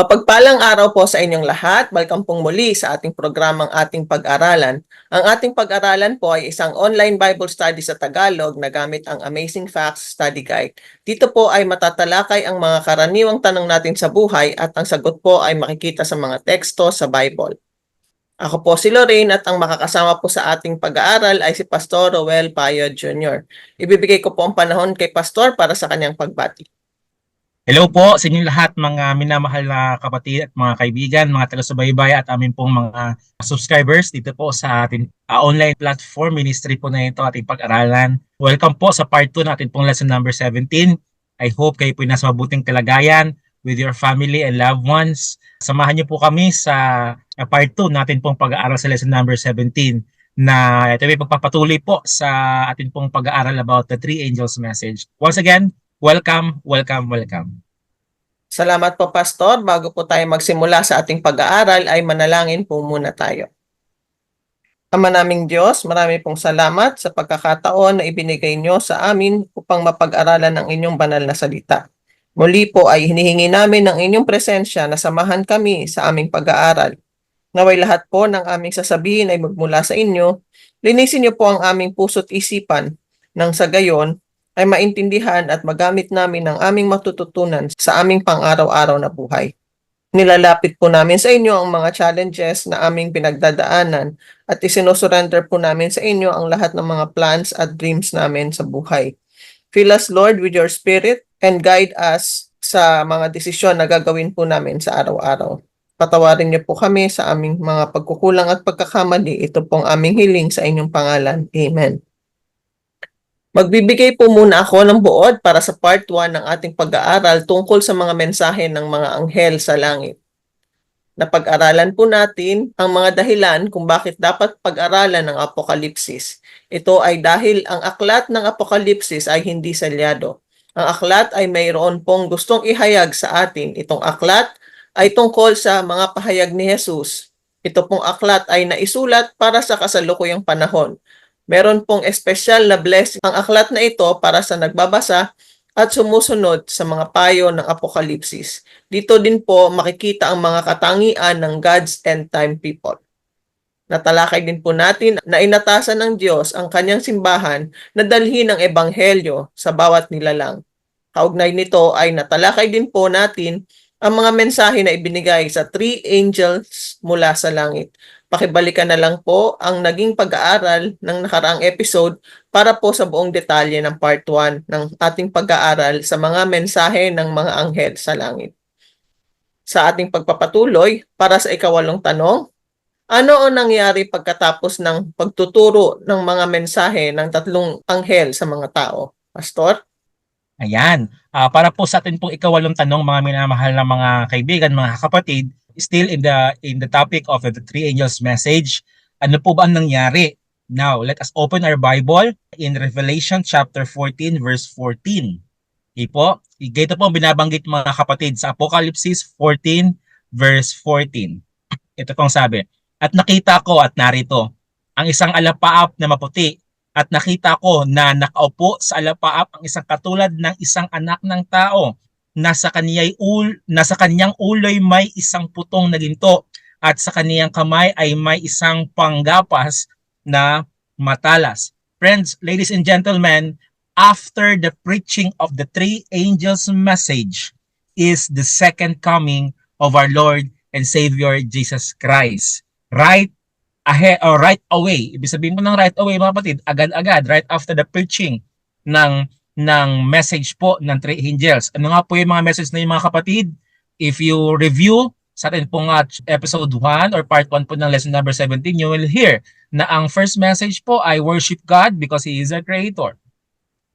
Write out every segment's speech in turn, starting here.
Mapagpalang araw po sa inyong lahat. Welcome pong muli sa ating programang Ating Pag-aralan. Ang ating pag-aralan po ay isang online Bible study sa Tagalog na gamit ang Amazing Facts Study Guide. Dito po ay matatalakay ang mga karaniwang tanong natin sa buhay at ang sagot po ay makikita sa mga teksto sa Bible. Ako po si Lorraine at ang makakasama po sa ating pag-aaral ay si Pastor Roel Payo Jr. Ibibigay ko po ang panahon kay Pastor para sa kanyang pagbati. Hello po sa inyong lahat, mga minamahal na kapatid at mga kaibigan, mga taga-subaybay at amin pong mga subscribers dito po sa ating online platform ministry po na ito, ating pag-aralan. Welcome po sa part 2 natin pong lesson number 17. I hope kayo po nasa mabuting kalagayan with your family and loved ones. Samahan niyo po kami sa part 2 natin pong pag-aaral sa lesson number 17 na ito ay pagpapatuloy po sa ating pong pag-aaral about the three angels message. Once again, welcome, welcome, welcome. Salamat po, Pastor. Bago po tayo magsimula sa ating pag-aaral, ay manalangin po muna tayo. Ama naming Diyos, marami pong salamat sa pagkakataon na ibinigay nyo sa amin upang mapag-aralan ang inyong banal na salita. Muli po ay hinihingi namin ng inyong presensya na samahan kami sa aming pag-aaral. Naway lahat po ng aming sasabihin ay magmula sa inyo. Linisin niyo po ang aming puso't isipan nang sa gayon ay maintindihan at magamit namin ang aming matututunan sa aming pang-araw-araw na buhay. Nilalapit po namin sa inyo ang mga challenges na aming pinagdadaanan at isinusurrender po namin sa inyo ang lahat ng mga plans at dreams namin sa buhay. Fill us, Lord, with your Spirit and guide us sa mga desisyon na gagawin po namin sa araw-araw. Patawarin niyo po kami sa aming mga pagkukulang at pagkakamali. Ito pong aming hiling sa inyong pangalan. Amen. Magbibigay po muna ako ng buod para sa part 1 ng ating pag-aaral tungkol sa mga mensahe ng mga anghel sa langit. Napag-aralan po natin ang mga dahilan kung bakit dapat pag-aralan ng Apokalipsis. Ito ay dahil ang aklat ng Apokalipsis ay hindi selyado. Ang aklat ay mayroon pong gustong ihayag sa atin. Itong aklat ay tungkol sa mga pahayag ni Jesus. Ito pong aklat ay naisulat para sa kasalukuyang panahon. Meron pong espesyal na blessing ang aklat na ito para sa nagbabasa at sumusunod sa mga payo ng Apokalipsis. Dito din po makikita ang mga katangian ng God's end time people. Natalakay din po natin na inatasan ng Diyos ang kanyang simbahan na dalhin ang ebanghelyo sa bawat nilalang. Kaugnay nito ay natalakay din po natin ang mga mensahe na ibinigay sa three angels mula sa langit. Pakibalikan na lang po ang naging pag-aaral ng nakaraang episode para po sa buong detalye ng part 1 ng ating pag-aaral sa mga mensahe ng mga anghel sa langit. Sa ating pagpapatuloy, para sa ikawalong tanong, ano ang nangyari pagkatapos ng pagtuturo ng mga mensahe ng tatlong anghel sa mga tao? Pastor? Ayan. Para po sa atin pong ikawalong tanong, mga minamahal na mga kaibigan, mga kapatid, still in the topic of the three angels message, ano po ba ang nangyari? Now, let us open our Bible in Revelation chapter 14 verse 14. Okay po? Ito po ang binabanggit mga kapatid sa Apocalypse 14 verse 14. Ito pong sabi, at nakita ko at narito ang isang alapaap na maputi, at nakita ko na nakaupo sa alapaap ang isang katulad ng isang anak ng tao. Nasa kanyang uloy may isang putong na ginto, at sa kaniyang kamay ay may isang panggapas na matalas. Friends, ladies and gentlemen, after the preaching of the three angels' message is the second coming of our Lord and Savior Jesus Christ. Right ahead or right away. Ibig sabihin mo ng right away, mga kapatid, agad-agad, right after the preaching ng message po ng three angels. Ano nga po yung mga message na yung mga kapatid? If you review sa atin pong episode 1 or part 1 po ng lesson number 17, you will hear na ang first message po ay worship God because He is our Creator.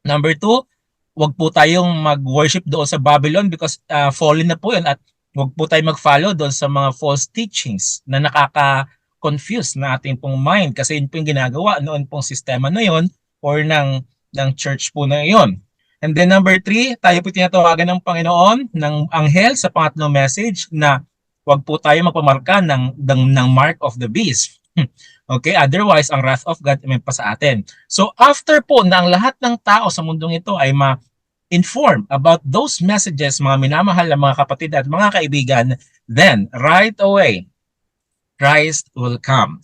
Number 2, wag po tayong mag-worship doon sa Babylon because fallen na po yun, at wag po tayong mag-follow doon sa mga false teachings na nakaka-confuse na ating pong mind kasi yun po yung ginagawa noon pong sistema na yun or ng church po na yun. And then number 3, tayo po tinatawagan ng Panginoon, ng anghel sa pangatlong message na wag po tayo magpamarka ng mark of the beast. Okay, otherwise ang wrath of God may pa sa atin. So after po na ang lahat ng tao sa mundong ito ay informed about those messages, mga minamahal na mga kapatid at mga kaibigan, then right away, Christ will come.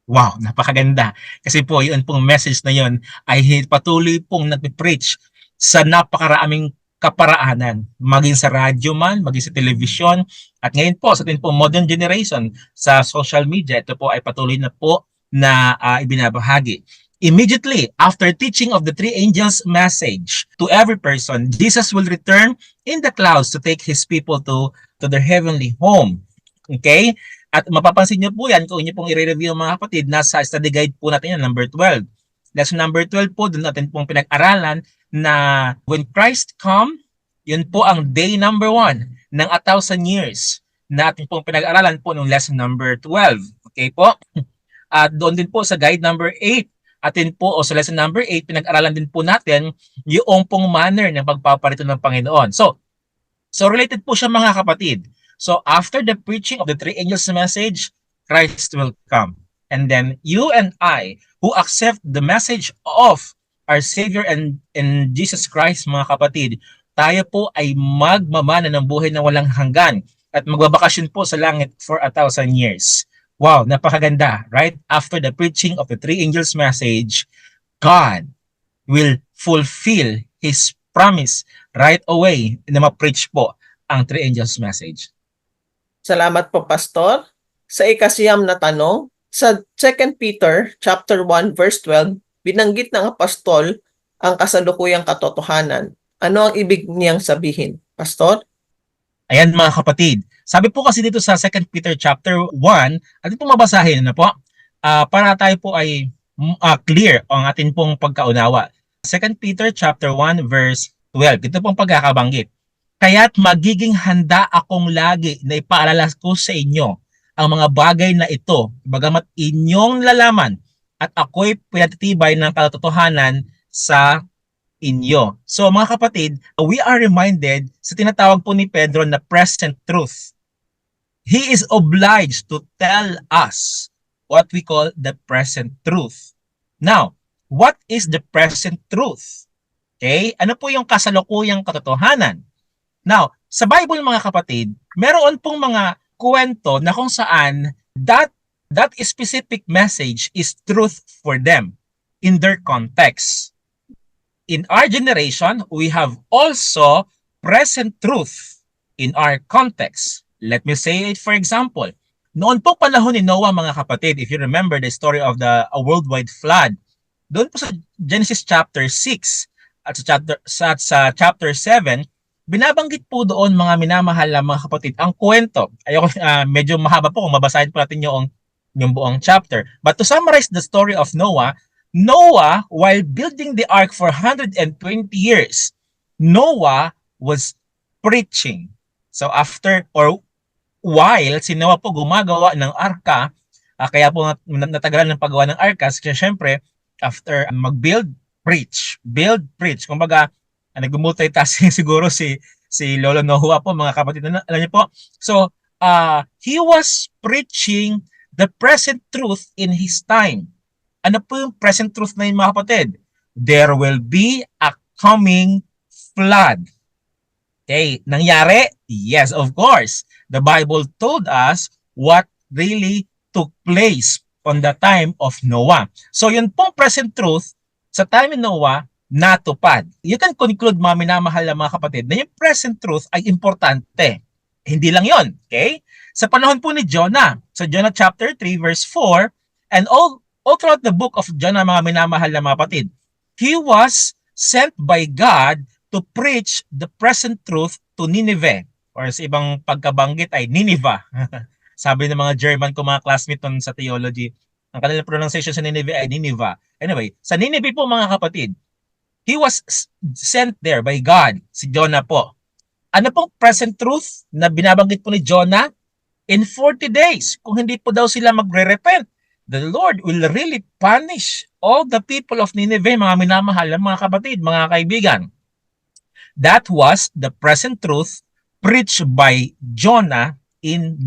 Wow, napakaganda. Kasi po, yun pong message na yun ay patuloy pong nagpipreach sa napakaraming kaparaanan, maging sa radyo man, maging sa television, at ngayon po sa ating po modern generation sa social media, ito po ay patuloy na po na ibinabahagi. Immediately after teaching of the three angels' message to every person, Jesus will return in the clouds to take his people to their heavenly home. Okay? At mapapansin niyo po yan kung inyo pong i-review mga kapatid, nasa study guide po natin yan, number 12. Lesson number 12 po, doon natin pong pinag-aralan na when Christ come, yun po ang day number 1 ng 1,000 years na ating pong pinag-aralan po ng lesson number 12. Okay po? At doon din po sa guide number 8, atin po o sa lesson number 8, pinag-aralan din po natin yung pong manner ng pagpaparito ng Panginoon. So related po siya mga kapatid. So after the preaching of the three angels' message, Christ will come. And then you and I who accept the message of our Savior and Jesus Christ, mga kapatid, tayo po ay magmamana ng buhay na walang hanggan at magbabakasyon po sa langit for 1,000 years. Wow, napakaganda, right? After the preaching of the three angels' message, God will fulfill His promise right away na ma-preach po ang three angels' message. Salamat po, Pastor. Sa ikasiyam na tanong, sa 2 Peter chapter 1 verse 12, binanggit ng apostol ang kasalukuyang katotohanan. Ano ang ibig niyang sabihin, Pastor? Ayan mga kapatid. Sabi po kasi dito sa 2 Peter chapter 1, atin po mabasahin na po para tayo po ay clear ang atin pong pagkaunawa. 2 Peter chapter 1 verse 12. Ito pong pagkakabanggit. Kaya't magiging handa akong lagi na ipaalala ko sa inyo ang mga bagay na ito, bagamat inyong lalaman at ako'y pinatitibay ng katotohanan sa inyo. So mga kapatid, we are reminded sa tinatawag po ni Pedro na present truth. He is obliged to tell us what we call the present truth. Now, what is the present truth? Okay? Ano po yung kasalukuyang katotohanan? Now, sa Bible mga kapatid, meron pong mga kwento na kung saan that specific message is truth for them in their context. In our generation, we have also present truth in our context. Let me say it for example. Noon po panahon ni Noah mga kapatid, if you remember the story of the worldwide flood, doon po sa Genesis chapter 6 at sa chapter 7, binabanggit po doon mga minamahal na mga kapatid ang kwento. Ayoko, medyo mahaba po kung mabasahin po natin yung buong chapter. But to summarize the story of Noah, while building the ark for 120 years, Noah was preaching. So after or while si Noah po gumagawa ng arka, kaya po natagalan ng paggawa ng arka, kasi syempre after mag-build, preach. Kumbaga, nag-multitasking siguro si Lolo Noah po mga kapatid. Alam niyo po? So, he was preaching the present truth in his time. Ano po yung present truth na yun mga kapatid? There will be a coming flood. Okay, nangyari? Yes, of course. The Bible told us what really took place on the time of Noah. So yun pong present truth sa time ni Noah, natupad. You can conclude mga minamahal na mga kapatid na yung present truth ay importante. Hindi lang yon, okay? Sa panahon po ni Jonah, sa Jonah chapter 3 verse 4, and all throughout the book of Jonah mga minamahal na mga kapatid, he was sent by God to preach the present truth to Nineveh, or sa ibang pagkabanggit ay Nineveh. Sabi ng mga German ko mga classmate sa theology, ang kanilang pronunciation sa Nineveh ay Nineveh. Anyway, sa Nineveh po mga kapatid, he was sent there by God, si Jonah po. Ano pong present truth na binabanggit po ni Jonah? In 40 days, kung hindi po daw sila magre-repent, the Lord will really punish all the people of Nineveh, mga minamahal, mga kapatid, mga kaibigan. That was the present truth preached by Jonah in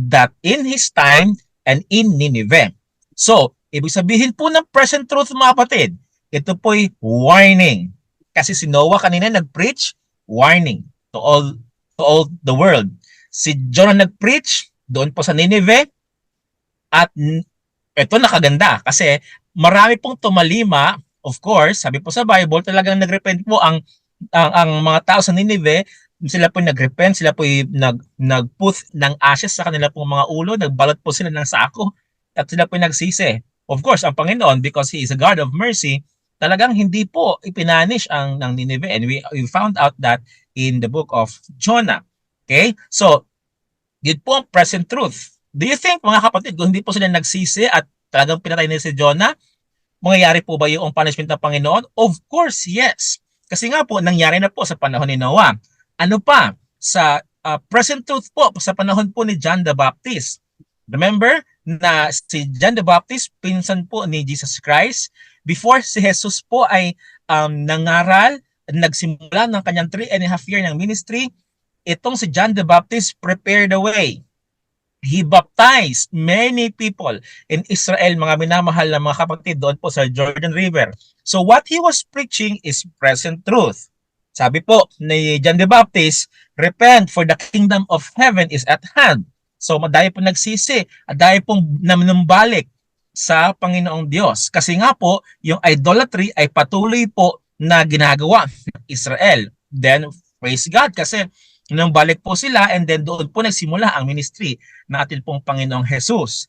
his time and in Nineveh. So, ibig sabihin po ng present truth mga kapatid, ito po'y warning. Kasi si Noah kanina nag-preach warning to all the world. Si Jonah nag-preach doon po sa Nineveh at ito nakaganda kasi marami pong tumalima. Of course, sabi po sa Bible, talagang nagrepent po ang mga tao sa Nineveh. Sila po nagrepent, sila po nagput ng ashes sa kanila pong mga ulo, nagbalot po sila ng sako at sila po nagsisi. Of course, ang Panginoon, because He is a God of mercy, talagang hindi po ipinanish ng Nineveh, and we found out that in the book of Jonah. Okay? So, yun po ang present truth. Do you think, mga kapatid, kung hindi po sila nagsisi at talagang pinatay nila si Jonah, mangyayari po ba yung punishment ng Panginoon? Of course, yes. Kasi nga po, nangyari na po sa panahon ni Noah. Ano pa? Sa present truth po, sa panahon po ni John the Baptist. Remember na si John the Baptist, pinsan po ni Jesus Christ, before si Jesus po ay nangaral, nagsimula ng kanyang 3.5 year ng ministry, itong si John the Baptist prepared the way. He baptized many people in Israel, mga minamahal na mga kapatid, doon po sa Jordan River. So what he was preaching is present truth. Sabi po ni John the Baptist, repent for the kingdom of heaven is at hand. So madami po nagsisi, madami pong nanumbalik sa Panginoong Diyos. Kasi nga po, yung idolatry ay patuloy po na ginagawa ng Israel. Then, praise God, kasi nung balik po sila, and then doon po nagsimula ang ministry ng ating pong Panginoong Jesus.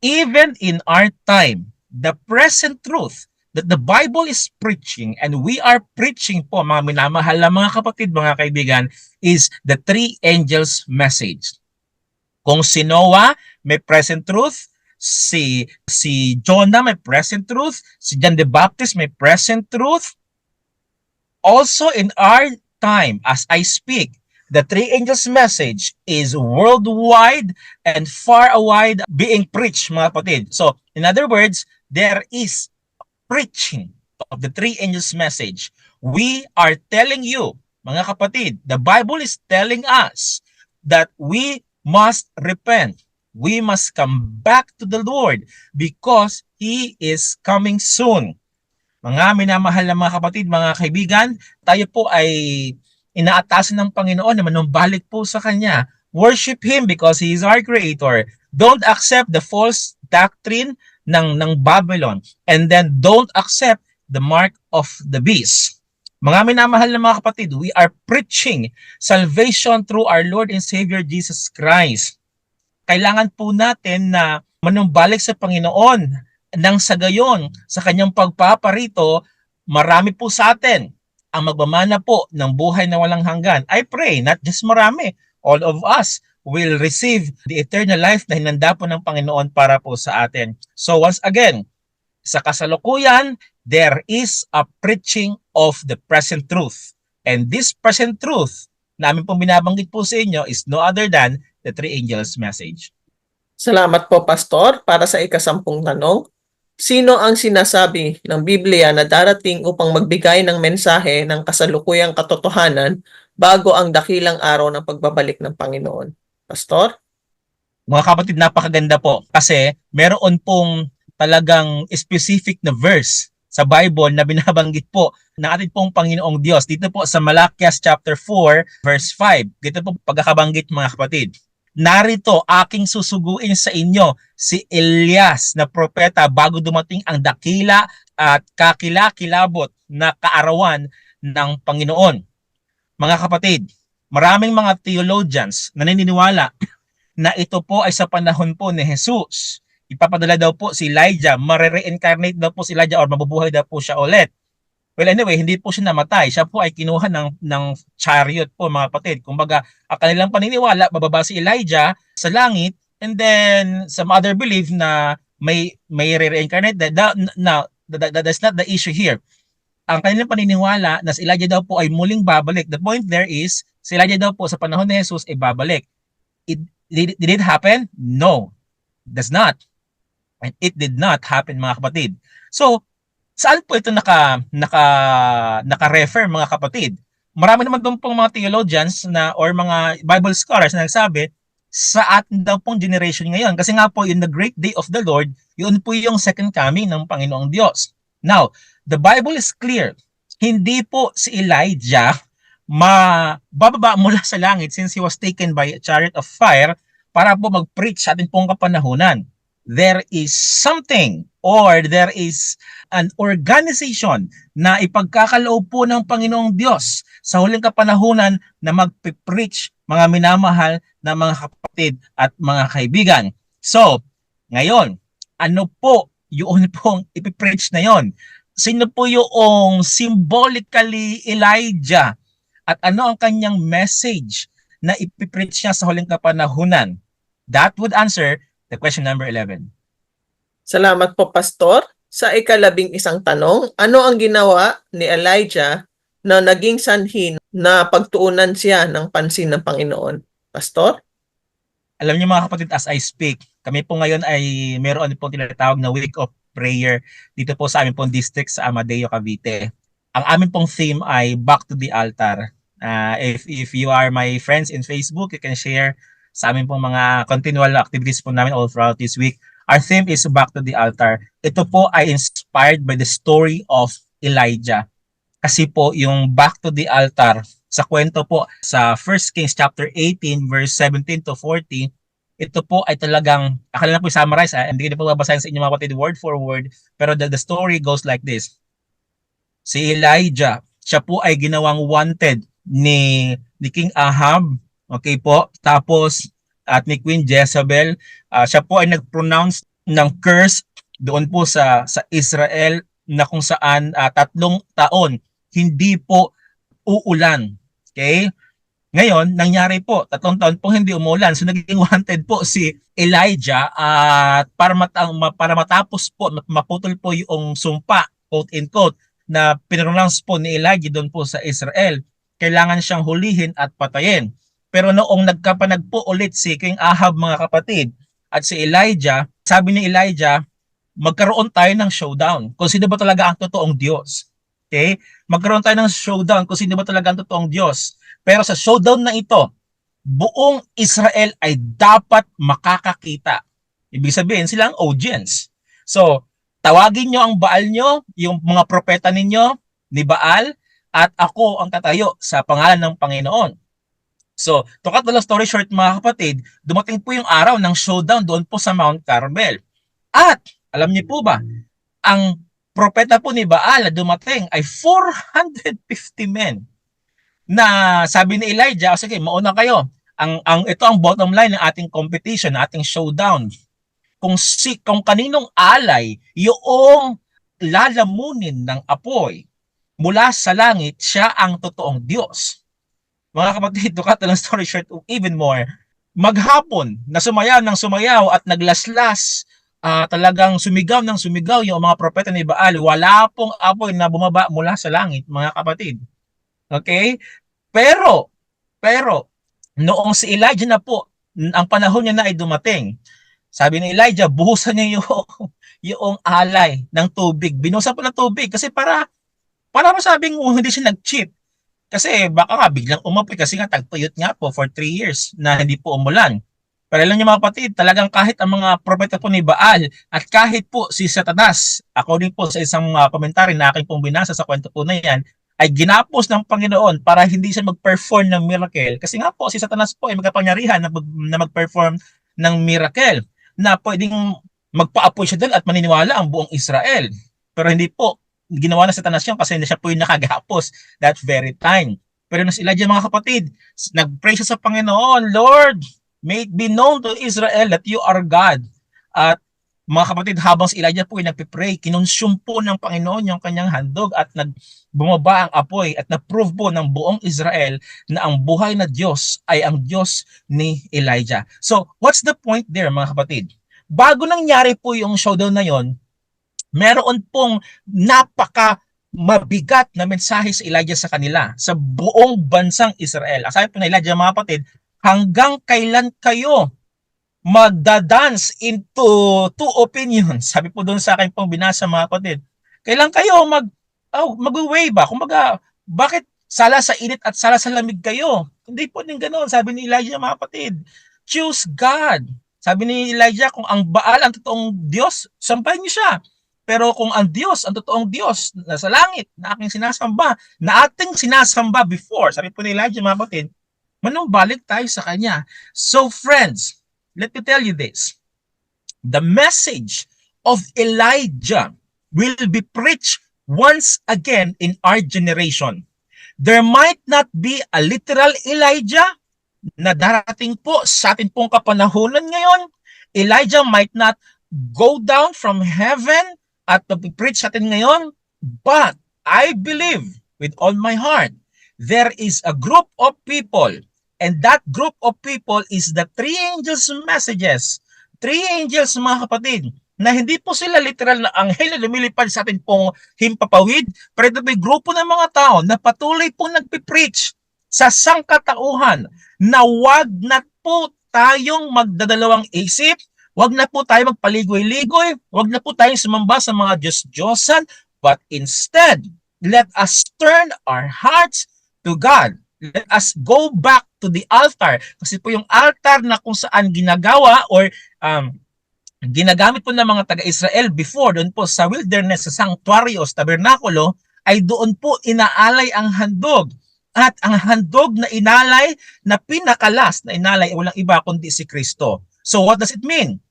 Even in our time, the present truth that the Bible is preaching and we are preaching po, mga minamahal na mga kapatid, mga kaibigan, is the three angels message. Kung si Noah may present truth, si Jonah may present truth, si John the Baptist may present truth. Also in our time, as I speak, the three angels message is worldwide and far wide being preached, mga kapatid. So, in other words, there is preaching of the three angels message. We are telling you, mga kapatid, the Bible is telling us that we must repent. We must come back to the Lord because He is coming soon. Mga minamahal na mga kapatid, mga kaibigan, tayo po ay inaatasan ng Panginoon na manumbalik po sa Kanya. Worship Him because He is our Creator. Don't accept the false doctrine ng Babylon. And then don't accept the mark of the beast. Mga minamahal na mga kapatid, we are preaching salvation through our Lord and Savior Jesus Christ. Kailangan po natin na manumbalik sa Panginoon nang sa gayon, sa Kanyang pagpaparito, marami po sa atin ang magmamana po ng buhay na walang hanggan. I pray, not just marami, all of us will receive the eternal life na hinanda po ng Panginoon para po sa atin. So once again, sa kasalukuyan, there is a preaching of the present truth. And this present truth, namin pong binabanggit po sa inyo, is no other than the three angels message. Salamat po, Pastor. Para sa ikasampung tanong, sino ang sinasabi ng Biblia na darating upang magbigay ng mensahe ng kasalukuyang katotohanan bago ang dakilang araw ng pagbabalik ng Panginoon? Pastor? Mga kapatid, napakaganda po kasi meron pong talagang specific na verse sa Bible na binabanggit po ng ating pong Panginoong Diyos. Dito po sa Malachias chapter 4 verse 5. Dito po pagkakabanggit, mga kapatid. Narito aking susuguin sa inyo si Elias na propeta bago dumating ang dakila at kakilakilabot na kaarawan ng Panginoon. Mga kapatid, maraming mga theologians na naniniwala na ito po ay sa panahon po ni Jesus. Ipapadala daw po si Elijah, mare-reincarnate daw po si Elijah or mabubuhay daw po siya ulit. Well, anyway, hindi po siya namatay. Siya po ay kinuha ng chariot po, mga kapatid. Kumbaga, ang kanilang paniniwala, bababa si Elijah sa langit, and then some other belief na may re-reincarnate. That's not the issue here. Ang kanilang paniniwala na si Elijah daw po ay muling babalik. The point there is, si Elijah daw po sa panahon ni Jesus ay babalik. Did it happen? No, does not. And it did not happen, mga kapatid. So, saan po ito naka-refer, mga kapatid? Marami naman doon pong mga theologians na or mga Bible scholars na nagsabi sa atin daw pong generation ngayon. Kasi nga po, in the great day of the Lord, yun po yung second coming ng Panginoong Diyos. Now, the Bible is clear. Hindi po si Elijah mabababa mula sa langit since he was taken by a chariot of fire para po mag-preach sa ating pong kapanahunan. There is something or there is an organization na ipagkakaloob po ng Panginoong Diyos sa huling kapanahunan na mag-preach, mga minamahal na mga kapatid at mga kaibigan. So, ngayon, ano po yung pong ipipreach na yon? Sino po yung symbolically Elijah? At ano ang kanyang message na ipipreach niya sa huling kapanahunan? That would answer the question number 11. Salamat po, Pastor. Sa ika-11 tanong, ano ang ginawa ni Elijah na naging sanhin na pagtuunan siya ng pansin ng Panginoon? Pastor? Alam niyo mga kapatid, as I speak, kami po ngayon ay meron po tinatawag na week of prayer dito po sa amin pong district sa Amadeo, Cavite. Ang amin pong theme ay Back to the Altar. If you are my friends in Facebook, you can share sa amin pong mga continual activities po namin all throughout this week. Our theme is Back to the Altar. Ito po ay inspired by the story of Elijah. Kasi po yung Back to the Altar, sa kwento po sa 1 Kings chapter 18 verse 17 to 40, ito po ay talagang, akala na po i-summarize, hindi ko na po babasahin sa inyo mga kapatid word for word, pero the story goes like this. Si Elijah, siya po ay ginawang wanted ni King Ahab, okay po, tapos at ni Queen Jezebel, siya po ay nag-pronounce ng curse doon po sa Israel na kung saan 3 taon hindi po uulan. Okay? Ngayon, nangyari po, 3 taon po hindi umulan. So naging wanted po si Elijah at para matapos po, maputol po yung sumpa, quote and quote, na pinronounce po ni Elijah doon po sa Israel. Kailangan siyang hulihin at patayin. Pero noong nagkapanag po ulit si King Ahab mga kapatid at si Elijah, sabi ni Elijah, magkaroon tayo ng showdown kung sino ba talaga ang totoong Diyos. Okay? Magkaroon tayo ng showdown kung sino ba talaga ang totoong Diyos. Pero sa showdown na ito, buong Israel ay dapat makakakita. Ibig sabihin, sila ang audience. So, tawagin nyo ang Baal nyo, yung mga propeta ninyo, ni Baal, at ako ang tatayo sa pangalan ng Panginoon. So, to cut the long story short mga kapatid, dumating po yung araw ng showdown doon po sa Mount Carmel. At, alam niyo po ba, ang propeta po ni Baal na dumating ay 450 men na sabi ni Elijah, sige, mauna kayo. Ito ang bottom line ng ating competition, ng ating showdown. Kung kaninong alay yung lalamunin ng apoy mula sa langit, siya ang totoong Diyos. Mga kapatid, to cut the long story short, even more, maghapon na sumayaw ng sumayaw at naglaslas, talagang sumigaw ng sumigaw yung mga propeta ni Baal, wala pong apoy na bumaba mula sa langit, mga kapatid. Okay? Pero, noong si Elijah na po, ang panahon niya na ay dumating, sabi ni Elijah, buhusan niya yung alay ng tubig. Binuhusan po ng tubig kasi para masabing hindi siya nag-cheat. Kasi baka nga biglang umapoy kasi nga tagtuyot nga po for 3 years na hindi po umulan. Pero alam niyo mga kapatid, talagang kahit ang mga propeta po ni Baal at kahit po si Satanas, according po sa isang komentary na aking pong binasa sa kwento po na yan, ay ginapos ng Panginoon para hindi siya mag-perform ng miracle. Kasi nga po si Satanas po ay magkapangyarihan na mag-perform ng miracle na pwedeng magpa-apoy siya doon at maniniwala ang buong Israel. Pero hindi po ginawa na Satanas yun kasi siya po yung nakagapos that very time. Pero nung si Elijah mga kapatid, nag-pray siya sa Panginoon, Lord, may it be known to Israel that you are God. At mga kapatid, habang si Elijah po ay nagpipray, kinonsume po ng Panginoon yung kanyang handog at bumaba ang apoy at na-prove po ng buong Israel na ang buhay na Diyos ay ang Diyos ni Elijah. So, what's the point there mga kapatid? Bago nangyari po yung showdown na yon, meron pong napaka mabigat na mensahe sa Elijah sa kanila, sa buong bansang Israel. Sabi po na Elijah mga kapatid, hanggang kailan kayo magdadance into 2 opinions? Sabi po doon sa akin pong binasa mga kapatid, kailan kayo mag-way ba? Kumbaga, bakit sala sa init at sala sa lamig kayo? Hindi po din ganoon. Sabi ni Elijah mga kapatid, choose God. Sabi ni Elijah, kung ang Baal ang totoong Diyos, sampahin niyo siya. Pero kung ang Diyos, ang totoong Diyos na sa langit, na aking sinasamba, na ating sinasamba before, sabi po ni Elijah mga kapatid, manumbalik tayo sa Kanya. So friends, let me tell you this. The message of Elijah will be preached once again in our generation. There might not be a literal Elijah na darating po sa atin pong kapanahunan ngayon. Elijah might not go down from heaven at preach sa atin ngayon, but I believe with all my heart there is a group of people, and that group of people is the three angels' messages. Three angels, mga kapatid, na hindi po sila literal na anghel na lumilipad sa atin pong himpapawid, pero ito may grupo ng mga tao na patuloy pong nagpipreach sa sangkatauhan na wag na po tayong magdadalawang isip, wag na po tayo magpaligoy-ligoy, wag na po tayong sumamba sa mga Diyos-Diyosan, but instead, let us turn our hearts to God. Let us go back to the altar. Kasi po yung altar na kung saan ginagawa or ginagamit po ng mga taga-Israel before, doon po sa wilderness, sa sanctuary o sa tabernakulo, ay doon po inaalay ang handog. At ang handog na inalay, na pinakalas na inalay, walang iba kundi si Kristo. So what does it mean?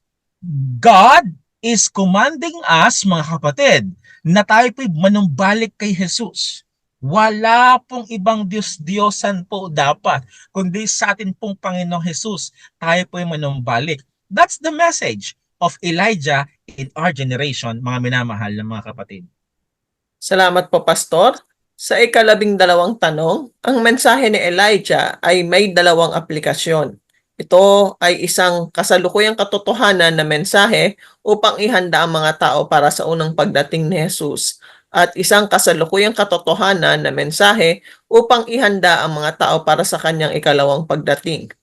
God is commanding us, mga kapatid, na tayo po'y manumbalik kay Jesus. Wala pong ibang Diyos-Diyosan po dapat, kundi sa atin pong Panginoong Jesus, tayo po'y manumbalik. That's the message of Elijah in our generation, mga minamahal na mga kapatid. Salamat po, Pastor. Sa ika-12 tanong, ang mensahe ni Elijah ay may dalawang aplikasyon. Ito ay isang kasalukuyang katotohanan na mensahe upang ihanda ang mga tao para sa unang pagdating ni Jesus, at isang kasalukuyang katotohanan na mensahe upang ihanda ang mga tao para sa kanyang ikalawang pagdating.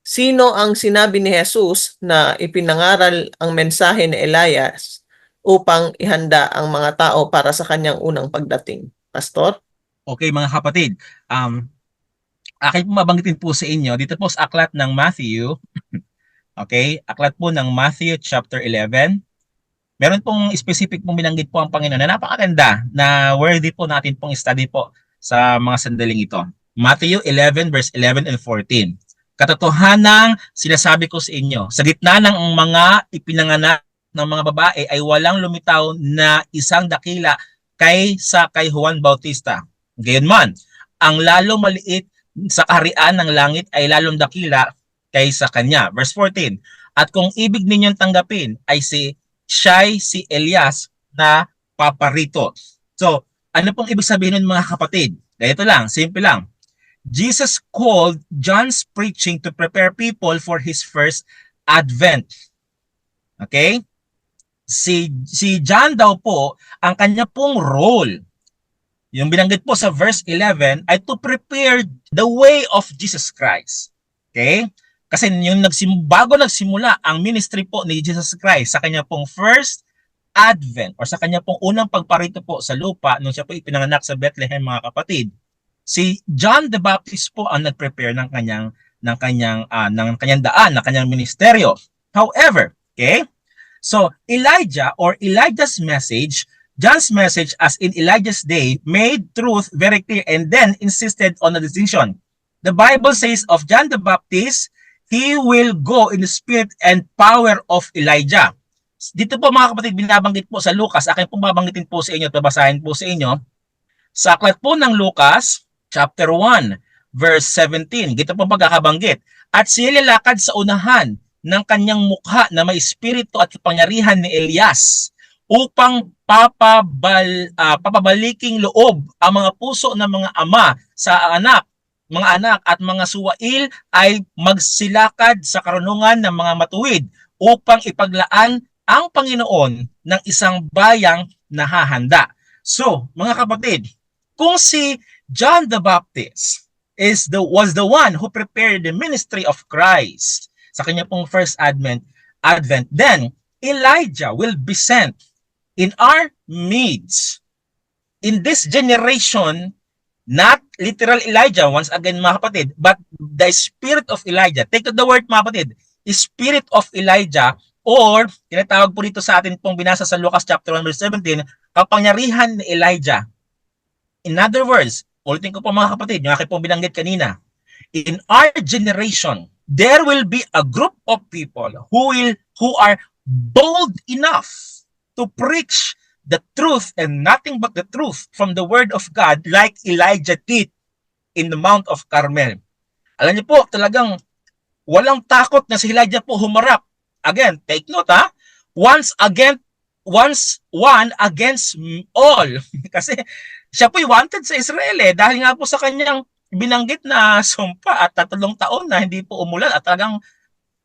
Sino ang sinabi ni Jesus na ipinangaral ang mensahe ni Elias upang ihanda ang mga tao para sa kanyang unang pagdating? Pastor? Okay mga kapatid, akin po mabanggitin po sa inyo, dito po sa aklat ng Matthew, okay, aklat po ng Matthew chapter 11, meron pong specific pong binanggit po ang Panginoon na napakaganda na worthy po natin pong study po sa mga sandaling ito. Matthew 11 verse 11 and 14. Katotohanang sinasabi ko sa inyo, sa gitna ng mga ipinanganak ng mga babae ay walang lumitaw na isang dakila kaysa kay Juan Bautista. Gayunman, ang lalo maliit sa kaharian ng langit ay lalong dakila kaysa kanya. Verse 14. At kung ibig ninyong tanggapin ay siya'y si Elias na paparito. So, ano pong ibig sabihin ng mga kapatid? Ganito lang, simple lang. Jesus called John's preaching to prepare people for his first advent. Okay? Si John daw po, ang kanya pong role, yung binanggit po sa verse 11, ay to prepare the way of Jesus Christ. Okay? Kasi yung bago nagsimula ang ministry po ni Jesus Christ sa kanya pong first advent or sa kanya pong unang pagparito po sa lupa nung siya po ipinanganak sa Bethlehem, mga kapatid, si John the Baptist po ang nag-prepare ng kanyang daan, ng kanyang ministeryo. However, okay? So Elijah or Elijah's message, John's message as in Elijah's day, made truth very clear and then insisted on a distinction. The Bible says of John the Baptist, he will go in the spirit and power of Elijah. Dito po mga kapatid, binabanggit po sa Lucas, akin pong babanggitin po sa inyo, babasahin po sa inyo, sa aklat po ng Lucas, chapter 1, verse 17, dito po pagkakabanggit, at siya lalakad sa unahan ng kanyang mukha na may espiritu at kapangyarihan ni Elias upang papabaliking loob ang mga puso ng mga ama sa mga anak at mga suwail ay magsilakad sa karunungan ng mga matuwid upang ipaglaan ang Panginoon ng isang bayang nahahanda. So, mga kapatid, kung si John the Baptist was the one who prepared the ministry of Christ sa kanya pong first advent, then Elijah will be sent in our midst. In this generation, not literal Elijah, once again mga kapatid, but the spirit of Elijah. Take the word mga kapatid, spirit of Elijah Or, tinatawag po dito sa atin pong binasa sa Lucas chapter 1 verse 17, kapangyarihan ni Elijah. In other words, ulitin ko po mga kapatid, yung aking pong binanggit kanina, in our generation, there will be a group of people who are bold enough to preach the truth and nothing but the truth from the word of God like Elijah did in the Mount of Carmel. Alam niyo po, talagang walang takot na si Elijah po humarap. Again, take note ha. Once one against all. Kasi siya po'y wanted sa Israel dahil nga po sa kanyang binanggit na sumpa at 3 taon na hindi po umulan at talagang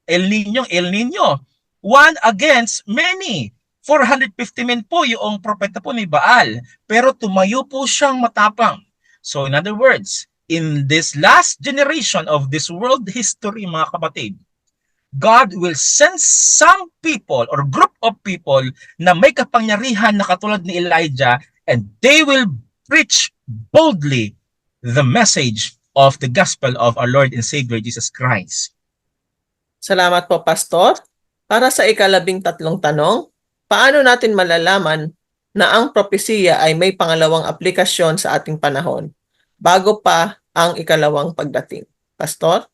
El Nino. One against many. 450 men po yung propeta po ni Baal. Pero tumayo po siyang matapang. So in other words, in this last generation of this world history, mga kapatid, God will send some people or group of people na may kapangyarihan na katulad ni Elijah, and they will preach boldly the message of the gospel of our Lord and Savior Jesus Christ. Salamat po, Pastor. Para sa ika-13 tanong, paano natin malalaman na ang propesiya ay may pangalawang aplikasyon sa ating panahon bago pa ang ikalawang pagdating? Pastor?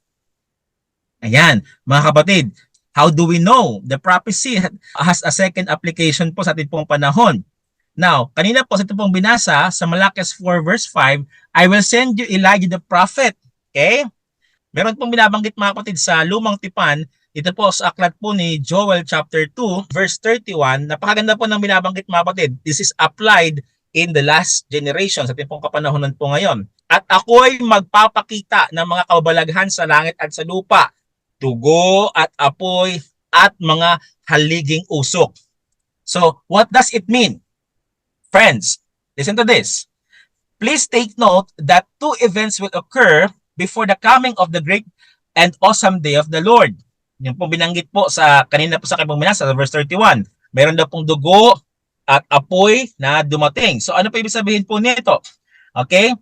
Ayan, mga kapatid, how do we know the prophecy has a second application po sa ating pong panahon? Now, kanina po sa ito pong binasa sa Malakias 4 verse 5, I will send you Elijah the prophet. Okay? Meron pong binabanggit mga kapatid sa Lumang Tipan, ito po sa aklat po ni Joel chapter 2 verse 31, napakaganda po ng binabanggit mga kapatid. This is applied in the last generation sa ating pong kapanahonan po ngayon. At ako'y magpapakita ng mga kababalaghan sa langit at sa lupa, dugo at apoy at mga haliging usok. So, what does it mean? Friends, listen to this. Please take note that 2 events will occur before the coming of the great and awesome day of the Lord. Yung pong binanggit po sa kanina po sa kanyang binasa sa verse 31. Meron daw pong dugo at apoy na dumating. So ano po ibig sabihin po nito? Okay?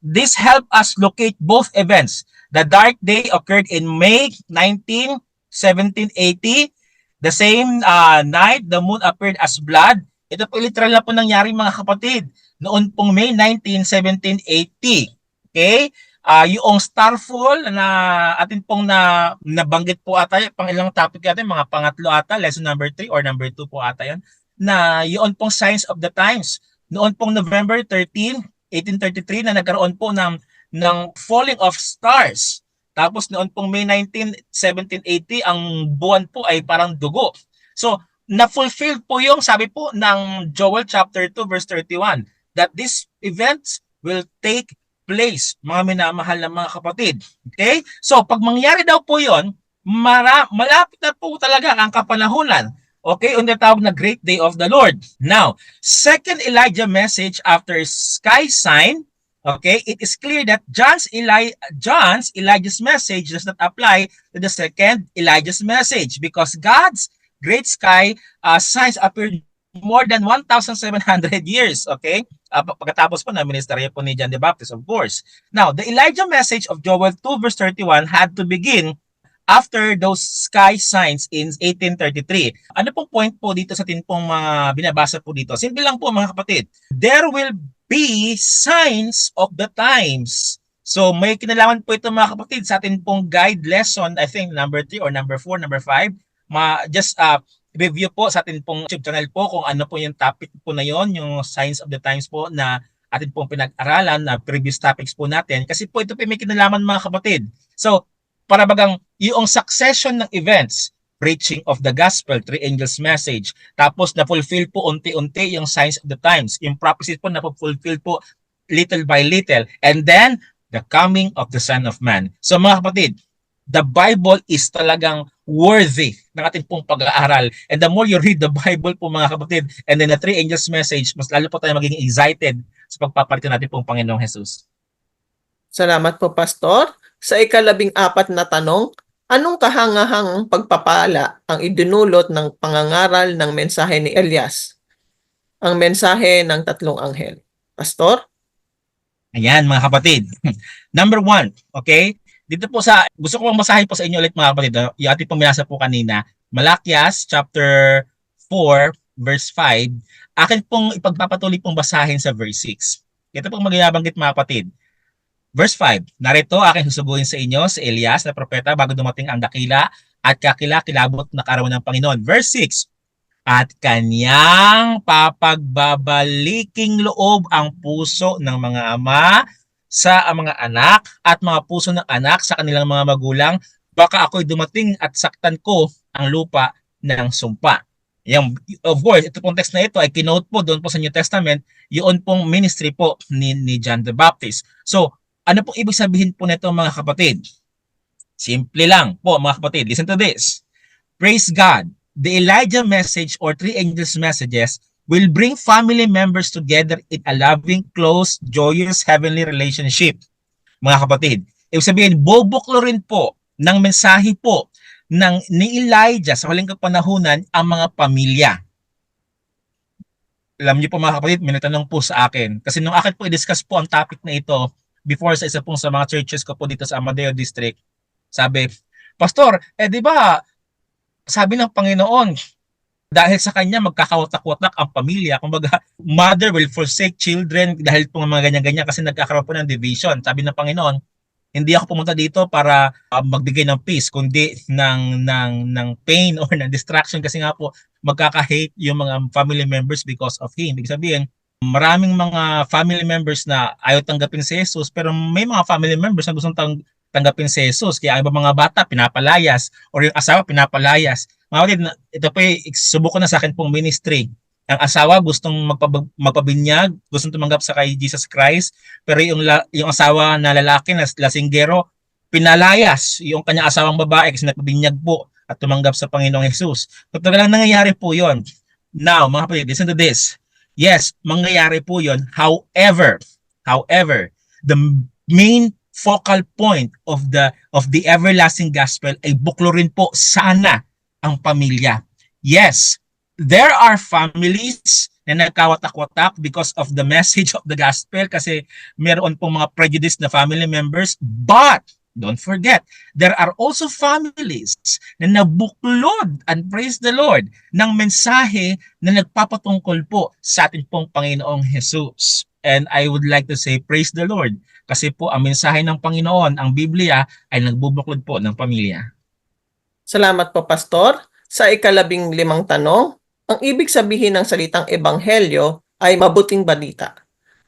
This help us locate both events. The dark day occurred in May 19, 1780. The same night, the moon appeared as blood. Ito po literal na po nangyari mga kapatid. Noon pong May 19, 1780. Okay? Yung starfall na atin pong nabanggit po ata, pang ilang topic natin, mga pangatlo ata, lesson number 3 or number 2 po ata yan, na yun pong signs of the times. Noon pong November 13, 1833 na nagkaroon po ng falling of stars. Tapos noon pong May 19, 1780, ang buwan po ay parang dugo. So, na-fulfill po yung sabi po ng Joel chapter 2 verse 31 that these events will take place, mga minamahal na mga kapatid. Okay? So, pag mangyari daw po yun, malapit na po talaga ang kapanahunan. Okay? Ang tawag na Great Day of the Lord. Now, second Elijah message after sky sign, okay, it is clear that Elijah's message does not apply to the second Elijah's message because God's great sky signs appeared more than 1,700 years, okay? Pagkatapos po na ministerya po ni John the Baptist, of course. Now, the Elijah message of Joel 2 verse 31 had to begin after those sky signs in 1833. Ano pong point po dito sa atin pong mga binabasa po dito? Simple lang po mga kapatid. There will be signs of the times. So may kinalaman po ito mga kapatid sa atin pong guide lesson, I think number 3 or number 4, number 5. Just review po sa atin pong YouTube channel po kung ano po yung topic po na yon, yung signs of the times po na atin pong pinag-aralan na previous topics po natin. Kasi po ito po may kinalaman mga kapatid. So, para bagang yung succession ng events, preaching of the gospel, 3 angels message, tapos na-fulfill po unti-unti yung signs of the times. Yung prophecies po na-fulfill po little by little. And then, the coming of the Son of Man. So mga kapatid, the Bible is talagang worthy ng ating pong pag-aaral. And the more you read the Bible po mga kapatid, and then the 3 angels message, mas lalo po tayo magiging excited sa pagpapalitan natin pong Panginoong Jesus. Salamat po, Pastor. Sa ika-14 na tanong, anong kahangahangang pagpapala ang idinulot ng pangangaral ng mensahe ni Elias? Ang mensahe ng 3 anghel. Pastor? Ayan mga kapatid. Number 1, okay? Dito po gusto ko pong masahe po sa inyo ulit mga kapatid, yung ating puminasa po kanina, Malakias chapter 4 verse 5. Akin pong ipagpapatuloy pong basahin sa verse 6. Ito pong magyabanggit mga kapatid. Verse 5, narito aking susuguhin sa inyo si Elias na propeta bago dumating ang dakila at kakilakilabot na kaarawan ng Panginoon. Verse 6, at kanyang papagbabaliking loob ang puso ng mga ama sa mga anak at mga puso ng anak sa kanilang mga magulang. Baka ako'y dumating at saktan ko ang lupa ng sumpa. Yung, of course, ito pong text na ito ay kinote po doon po sa New Testament, yun pong ministry po ni John the Baptist. So, ano pong ibig sabihin po nito mga kapatid? Simple lang po mga kapatid. Listen to this. Praise God. The Elijah message or three angels messages will bring family members together in a loving, close, joyous, heavenly relationship. Mga kapatid. Ibig sabihin, bubuklo rin po ng mensahe po ni Elijah sa huling kapanahunan ang mga pamilya. Alam niyo po mga kapatid, may nagtanong po sa akin. Kasi nung akin po i-discuss po ang topic na ito before sa isa pong sa mga churches ko po dito sa Amadeo District, sabi, Pastor, di ba sabi ng Panginoon, dahil sa kanya magkakawatak-watak ang pamilya. Kumbaga, mother will forsake children dahil po mga ganyan-ganyan kasi nagkakaroon po ng division. Sabi ng Panginoon, hindi ako pumunta dito para magbigay ng peace, kundi ng pain or ng distraction kasi nga po magkaka-hate yung mga family members because of him. Ibig sabihin, maraming mga family members na ayaw tanggapin si Jesus pero may mga family members na gustong tanggapin si Jesus. Kaya iba mga bata pinapalayas or yung asawa pinapalayas. Mga kapatid, ito po subukan na sa akin pong ministry. Ang asawa gustong magpabinyag, gustong tumanggap sa kay Jesus Christ, pero yung asawa na lalaki na lasinggero, pinalayas yung kanyang asawang babae kasi nagpabinyag po at tumanggap sa Panginoong Jesus. So talagang nangyayari po yon. Now, mga kapatid, listen to this. Yes, mangyayari po yon. However, the main focal point of the everlasting gospel ay buklo rin po sana ang pamilya. Yes, there are families na nagkawatak-watak because of the message of the gospel kasi meron pong mga prejudiced na family members, but don't forget, there are also families na nabuklod, and praise the Lord, ng mensahe na nagpapatungkol po sa ating pong Panginoong Jesus. And I would like to say, praise the Lord, kasi po ang mensahe ng Panginoon, ang Biblia, ay nagbubuklod po ng pamilya. Salamat po, Pastor. Sa ika-15 tanong, ang ibig sabihin ng salitang ebanghelyo ay mabuting balita.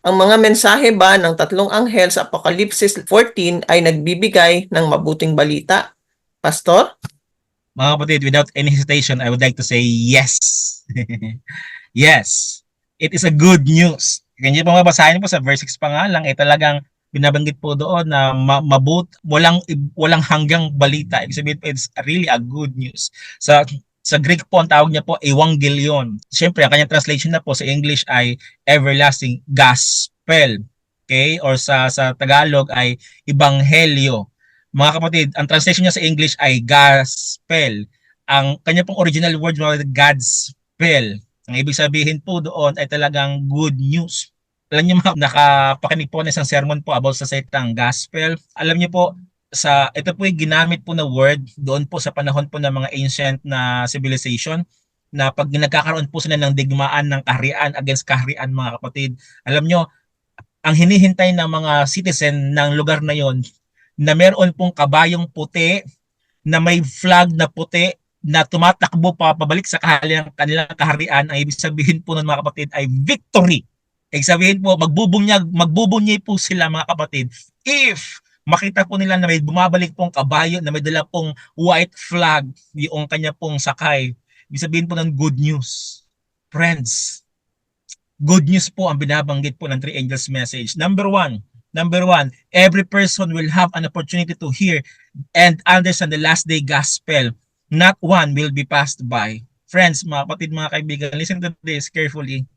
Ang mga mensahe ba ng tatlong anghel sa Apocalypse 14 ay nagbibigay ng mabuting balita? Pastor? Mga kapatid, without any hesitation, I would like to say yes. Yes. It is a good news. Ganyan po mabasahin po sa verse 6 pa nga lang, talagang binabanggit po doon na walang hanggang balita. Ibig sabihin, it's really a good news. Sa Greek po, ang tawag niya po, evangelion. Siyempre, ang kanyang translation na po sa English ay everlasting gospel. Okay? Or sa Tagalog ay ebanghelyo. Mga kapatid, ang translation niya sa English ay gospel. Ang kanya pong original word, Godspell. Ang ibig sabihin po doon ay talagang good news. Alam niyo mga nakapakinig po na isang sermon po about sa salitang gospel. Alam niyo po, ito po yung ginamit po na word doon po sa panahon po ng mga ancient na civilization na pag nagkakaroon po sila ng digmaan ng kaharian against kaharian mga kapatid. Alam nyo, ang hinihintay ng mga citizen ng lugar na yon na meron pong kabayong puti na may flag na puti na tumatakbo pabalik sa kanilang kaharian, ang ibig sabihin po ng mga kapatid ay victory. Ibig sabihin po, magbubunyay po sila mga kapatid if makita po nila na may bumabalik pong kabayo na may dala pong white flag yung kanya pong sakay. Ibig sabihin po ng good news. Friends, good news po ang binabanggit po ng three angels message. Number one, every person will have an opportunity to hear and understand the last day gospel. Not one will be passed by. Friends, mga kapatid, mga kaibigan, listen to this carefully.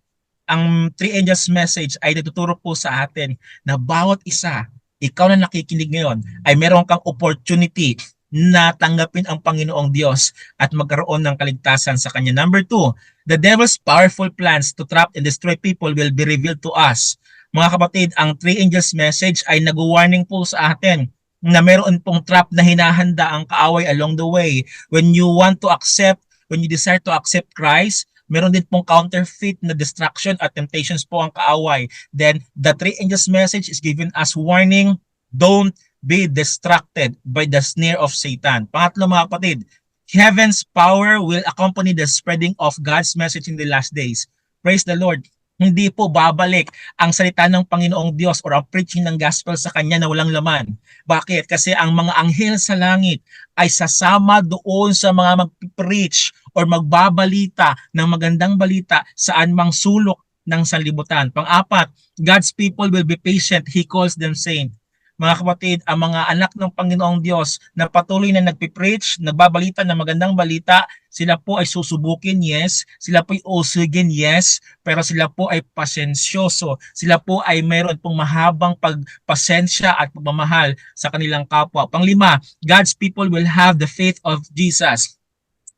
Ang three angels message ay natuturo po sa atin na bawat isa, ikaw na nakikinig ngayon, ay meron kang opportunity na tanggapin ang Panginoong Diyos at magkaroon ng kaligtasan sa Kanya. Number two, the devil's powerful plans to trap and destroy people will be revealed to us. Mga kapatid, ang three angels message ay nag-warning po sa atin na meron pong trap na hinahanda ang kaaway along the way. When you desire to accept Christ, meron din pong counterfeit na distraction at temptations po ang kaaway. Then, the three angels message is giving us warning, don't be distracted by the snare of Satan. Pangatlo mga kapatid, heaven's power will accompany the spreading of God's message in the last days. Praise the Lord. Hindi po babalik ang salita ng Panginoong Diyos or ang preaching ng gospel sa Kanya na walang laman. Bakit? Kasi ang mga anghel sa langit ay sasama doon sa mga mag-preach or magbabalita ng magandang balita saan mang sulok ng sanlibutan. Pang-apat, God's people will be patient. He calls them saint. Mga kapatid, ang mga anak ng Panginoong Diyos na patuloy na nagpipreach, nagbabalita ng magandang balita, sila po ay susubukin, yes. Sila po ay usigin, yes. Pero sila po ay pasensyoso. Sila po ay mayroon pong mahabang pagpasensya at pagmamahal sa kanilang kapwa. Panglima, God's people will have the faith of Jesus.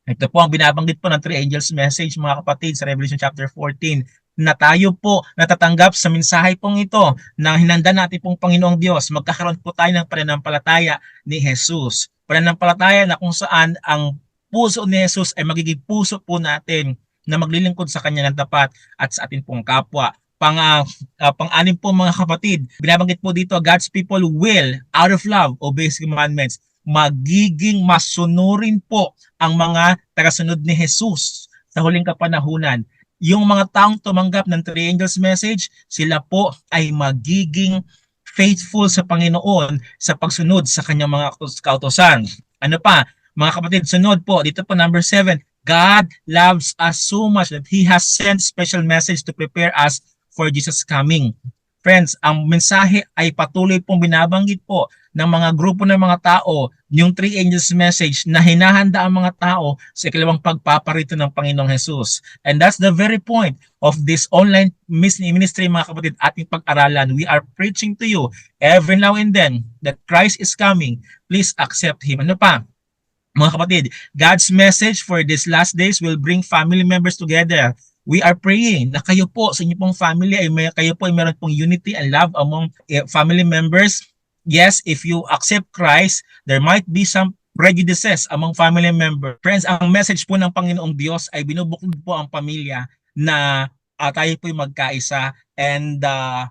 Ito po ang binabanggit po ng Three Angels message mga kapatid sa Revelation chapter 14 na tayo po natatanggap sa mensahe pong ito na hinanda natin pong Panginoong Diyos. Magkakaroon po tayo ng pananampalataya ni Jesus. Pananampalataya na kung saan ang puso ni Jesus ay magiging puso po natin na maglilingkod sa Kanya ng tapat at sa atin pong kapwa. Pang-anim po mga kapatid, binabanggit po dito, God's people will, out of love, obey His commandments. Magiging masunurin po ang mga tagasunod ni Jesus sa huling kapanahunan. Yung mga taong tumanggap ng Three Angels message, sila po ay magiging faithful sa Panginoon sa pagsunod sa kanyang mga kautosan. Ano pa? Mga kapatid, sunod po, dito po number 7, God loves us so much that He has sent special message to prepare us for Jesus' coming. Friends, ang mensahe ay patuloy pong binabanggit po ng mga grupo ng mga tao, yung Three Angels message na hinahanda ang mga tao sa ikalawang pagpaparito ng Panginoong Jesus. And that's the very point of this online ministry mga kapatid, ating pag-aralan. We are preaching to you every now and then that Christ is coming. Please accept Him. Ano pa? Mga kapatid, God's message for these last days will bring family members together. We are praying na kayo po sa inyong pong family kayo po ay meron pong unity and love among family members. Yes, if you accept Christ, there might be some prejudices among family members. Friends, ang message po ng Panginoong Diyos ay binubuklod po ang pamilya na tayo po ay magkaisa and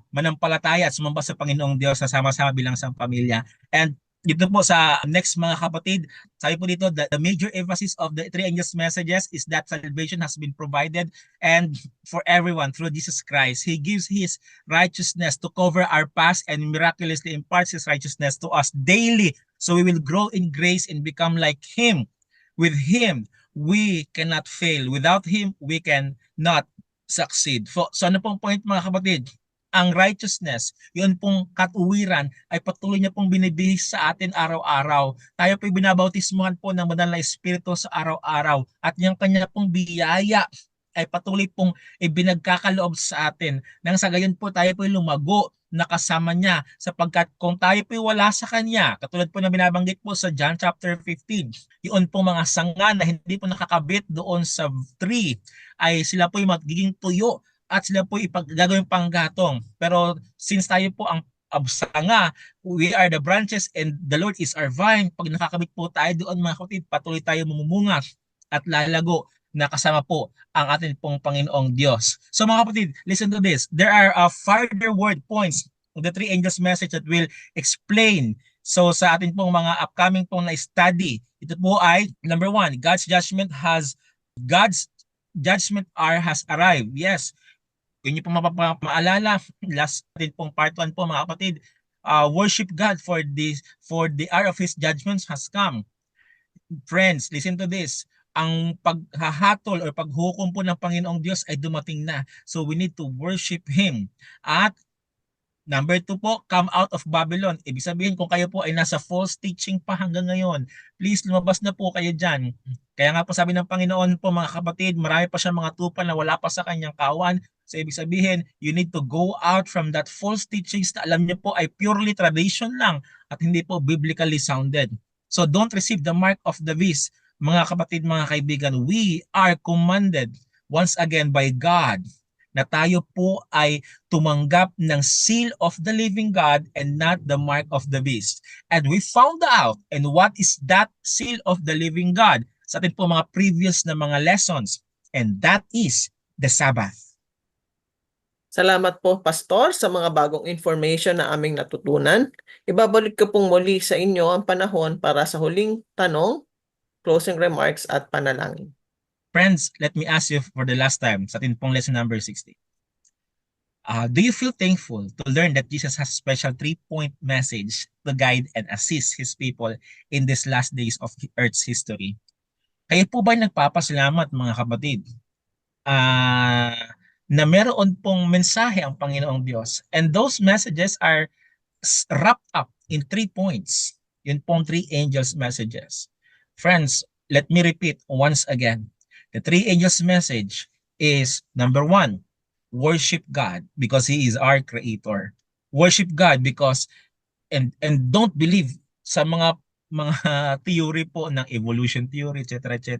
manampalataya at sumamba sa Panginoong Diyos na sama-sama bilang isang pamilya. And dito po sa next mga kapatid, sabi po dito, the major emphasis of the Three Angels messages is that salvation has been provided and for everyone through Jesus Christ. He gives His righteousness to cover our past and miraculously imparts His righteousness to us daily. So we will grow in grace and become like Him. With Him, we cannot fail. Without Him, we cannot succeed. So ano pong point mga kapatid? Ang righteousness, yun pong katuwiran ay patuloy niya pong binibihis sa atin araw-araw. Tayo po'y binabautismuhan po ng Banal na Espiritu sa araw-araw at yung kanya pong biyaya ay patuloy pong ibinagkakaloob sa atin. Nang sa gayon po tayo po'y lumago na kasama niya sapagkat kung tayo po'y wala sa kanya, katulad po na binabanggit po sa John chapter 15, yun pong mga sanga na hindi po nakakabit doon sa tree ay sila po'y magiging tuyo at sila po gagawin panggatong. Pero since tayo po ang sanga, we are the branches and the Lord is our vine. Pag nakakabit po tayo doon mga kapatid, patuloy tayo mumumunga at lalago na kasama po ang ating pong Panginoong Diyos. So mga kapatid, listen to this. There are further word points of the Three Angels message that will explain. So sa ating pong mga upcoming pong na study, ito po ay number 1, God's judgment hour has arrived. Yes, kung nyo po maalala, last din pong part 1 po mga kapatid, worship God for the hour of His judgments has come. Friends, listen to this. Ang paghahatol or paghukom po ng Panginoong Diyos ay dumating na. So we need to worship Him. At number 2 po, come out of Babylon. Ibig sabihin kung kayo po ay nasa false teaching pa hanggang ngayon, please lumabas na po kayo dyan. Kaya nga po sabi ng Panginoon po mga kapatid, marami pa siya mga tupa na wala pa sa kanyang kawan. So ibig sabihin, you need to go out from that false teachings na alam niyo po ay purely tradition lang at hindi po biblically sounded. So don't receive the mark of the beast. Mga kapatid, mga kaibigan, we are commanded once again by God na tayo po ay tumanggap ng seal of the living God and not the mark of the beast. And we found out, and what is that seal of the living God? Sa atin po mga previous na mga lessons, and that is the Sabbath. Salamat po, Pastor, sa mga bagong information na aming natutunan. Ibabalik ko pong muli sa inyo ang panahon para sa huling tanong, closing remarks at panalangin. Friends, let me ask you for the last time sa atin pong lesson number 60. Do you feel thankful to learn that Jesus has a special 3-point message to guide and assist His people in these last days of Earth's history? Kayo po ba nagpapasalamat mga kapatid na meron pong mensahe ang Panginoong Diyos? And those messages are wrapped up in 3 points. Yun pong 3 angels' messages. Friends, let me repeat once again. The 3 angels' message is, number 1, worship God because He is our Creator. Worship God because, and don't believe sa mga theory po ng evolution theory, etc. etc.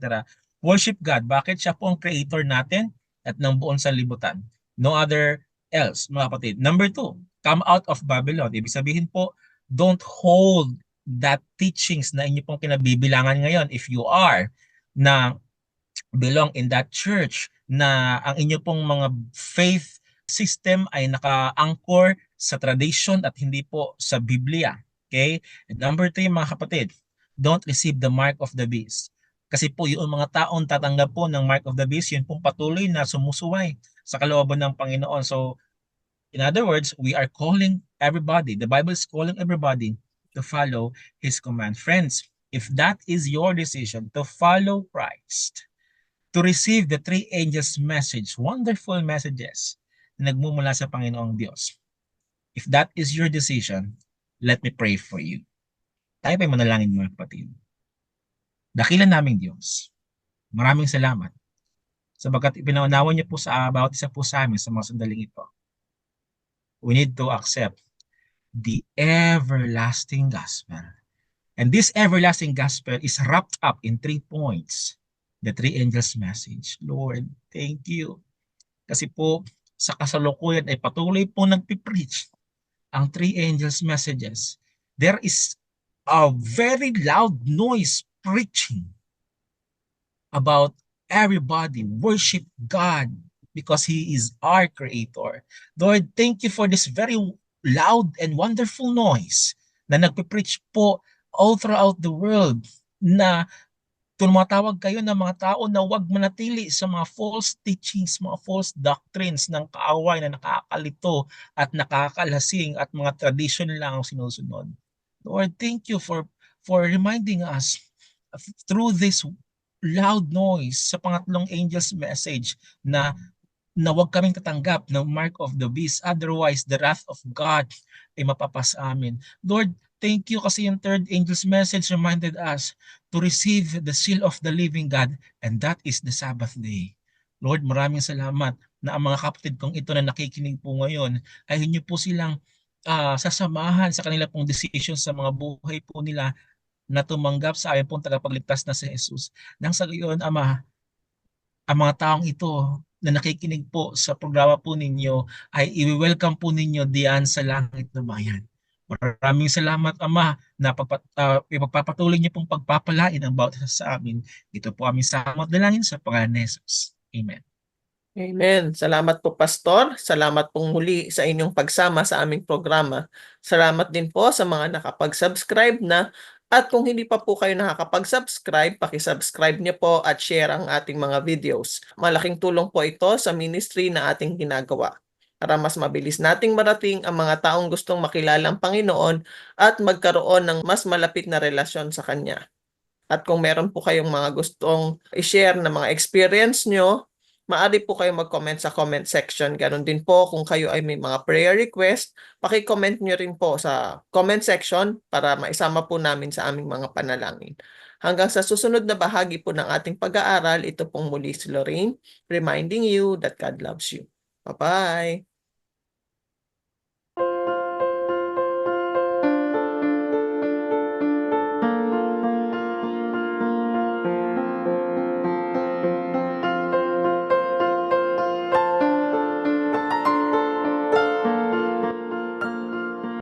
Worship God. Bakit? Siya po ang Creator natin at ng buong sanlibutan. No other else, mga kapatid. Number 2, come out of Babylon. Ibig sabihin po, don't hold that teachings na inyo pong kinabibilangan ngayon if you are na belong in that church na ang inyo pong mga faith system ay naka-anchor sa tradition at hindi po sa Biblia. Okay? And number 3, mga kapatid, don't receive the mark of the beast. Kasi po yung mga taong tatanggap po ng mark of the beast, yun pong patuloy na sumusuway sa kalooban ng Panginoon. So, in other words, we are calling everybody, the Bible is calling everybody to follow His command. Friends, if that is your decision to follow Christ, to receive the 3 angels' message, wonderful messages na nagmumula sa Panginoong Diyos. If that is your decision, let me pray for you. Tayo pa'y manalangin mga kapatid. Dakilan naming Diyos, maraming salamat sapagkat ipinaunawa niyo po sa bawat isa po sa amin sa mga sandaling ito. We need to accept the everlasting gospel. And this everlasting gospel is wrapped up in 3 points. The 3 angels' message. Lord, thank you. Kasi po, sa kasalukuyan ay patuloy po nagpipreach ang 3 angels' messages. There is a very loud noise preaching about everybody worship God because He is our Creator. Lord, thank you for this very loud and wonderful noise na nagpipreach po all throughout the world na tumatawag kayo ng mga tao na huwag manatili sa mga false teachings, mga false doctrines ng kaaway na nakakalito at nakakalasing at mga tradition lang ang sinusunod. Lord, thank you for reminding us through this loud noise sa pangatlong angel's message na huwag kaming tatanggap ng mark of the beast. Otherwise, the wrath of God ay mapapas amin. Lord, thank you kasi yung 3rd angel's message reminded us to receive the seal of the living God, and that is the Sabbath day. Lord, maraming salamat na ang mga kapatid kong ito na nakikinig po ngayon ay hindi po silang sasamahan sa kanila pong decision sa mga buhay po nila na tumanggap sa ayon pong tagapagligtas na si Jesus. Nang sa gayon, Ama, ang mga taong ito na nakikinig po sa programa po ninyo ay i-welcome po ninyo diyan sa langit na bayan. Maraming salamat, Ama, na ipagpapatuloy niyo pong pagpapalain ang bawat isa sa amin. Ito po aming salamat dalangin sa pangalan ni Jesus. Amen. Amen. Salamat po, Pastor. Salamat pong muli sa inyong pagsama sa aming programa. Salamat din po sa mga nakapag-subscribe na. At kung hindi pa po kayo nakakapag-subscribe, paki-subscribe niyo po at share ang ating mga videos. Malaking tulong po ito sa ministry na ating ginagawa para mas mabilis nating marating ang mga taong gustong makilala ang Panginoon at magkaroon ng mas malapit na relasyon sa Kanya. At kung meron po kayong mga gustong i-share na mga experience nyo, maaari po kayo mag-comment sa comment section. Ganon din po kung kayo ay may mga prayer request, paki-comment nyo rin po sa comment section para maisama po namin sa aming mga panalangin. Hanggang sa susunod na bahagi po ng ating pag-aaral, ito pong muli si Lorraine, reminding you that God loves you. Bye-bye!